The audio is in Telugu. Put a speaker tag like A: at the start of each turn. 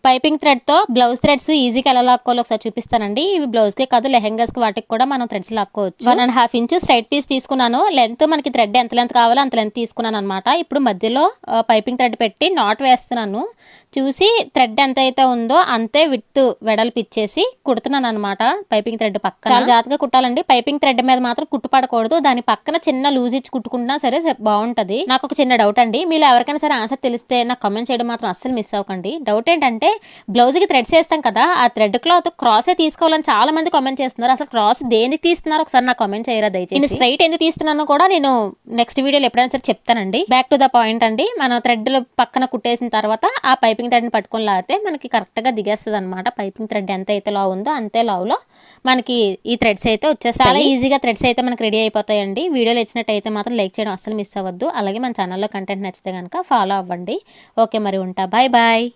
A: పైపింగ్ థ్రెడ్ తో బ్లౌజ్ థ్రెడ్స్ ఈజీగా ఎలా లాక్కోవాలో ఒకసారి చూపిస్తానండి. ఇవి బ్లౌజ్ కే కాదు, లెహెంగాస్ కి వాటికి కూడా మనం థ్రెడ్స్ లాక్కోవచ్చు. 1.5 ఇంచ్ స్ట్రైట్ పీస్ తీసుకున్నాను. లెంత్ మనకి థ్రెడ్ ఎంత లెంత్ కావాలో అంత లెంత్ తీసుకున్నాను అనమాట. ఇప్పుడు మధ్యలో పైపింగ్ థ్రెడ్ పెట్టి నాట్ వేస్తున్నాను. చూసి థ్రెడ్ ఎంత అయితే ఉందో అంతే విత్ వెడల్పు ఇచ్చేసి కుడుతున్నాను అనమాట. పైపింగ్ థ్రెడ్ పక్కన చాలా జాగ్రత్తగా కుట్టాలండి. పైపింగ్ థ్రెడ్ మీద మాత్రం కుట్టు పడకూడదు. దాని పక్కన చిన్న లూజ్ ఇచ్చి కుట్టుకున్నా సరే బాగుంటది. నాకు ఒక చిన్న డౌట్ అండి, మీరు ఎవరికైనా సరే ఆన్సర్ తెలిస్తే నాకు కామెంట్ చేయడం మాత్రం అస్సలు మిస్ అవ్వకండి. డౌట్ ఏంటంటే బ్లౌజ్ కి థ్రెడ్స్ వేస్తాం కదా, ఆ థ్రెడ్ క్లాత్ క్రాసే తీసుకోవాలని చాలా మంది కామెంట్ చేస్తున్నారు. అసలు క్రాస్ దేనికి తీస్తున్నారు ఒకసారి నాకు కామెంట్ చేయరా దయచేసి. నేను స్ట్రైట్ ఎందుకు తీస్తున్నానో కూడా నేను నెక్స్ట్ వీడియోలో ఎప్పుడైనా సరే చెప్తానండి. బ్యాక్ టు ద పాయింట్ అండి, మనం థ్రెడ్ పక్కన కుట్టేసిన తర్వాత ఆ పైపింగ్ థ్రెడ్ ని పట్టుకొని లాగితే మనకి కరెక్ట్ గా దిగేస్తుంది అనమాట. పైపింగ్ థ్రెడ్ ఎంత అయితే లావు ఉందో అంతే లావులో మనకి ఈ థ్రెడ్స్ అయితే వచ్చేస్తాయి. చాలా ఈజీగా థ్రెడ్స్ అయితే మనకి రెడీ అయిపోతాయండి. వీడియోలు ఇచ్చినట్టయితే మాత్రం లైక్ చేయడం అసలు మిస్ అవ్వద్దు. అలాగే మన ఛానల్లో కంటెంట్ నచ్చితే కనుక ఫాలో అవ్వండి. ఓకే, మరి ఉంటా. Bye bye.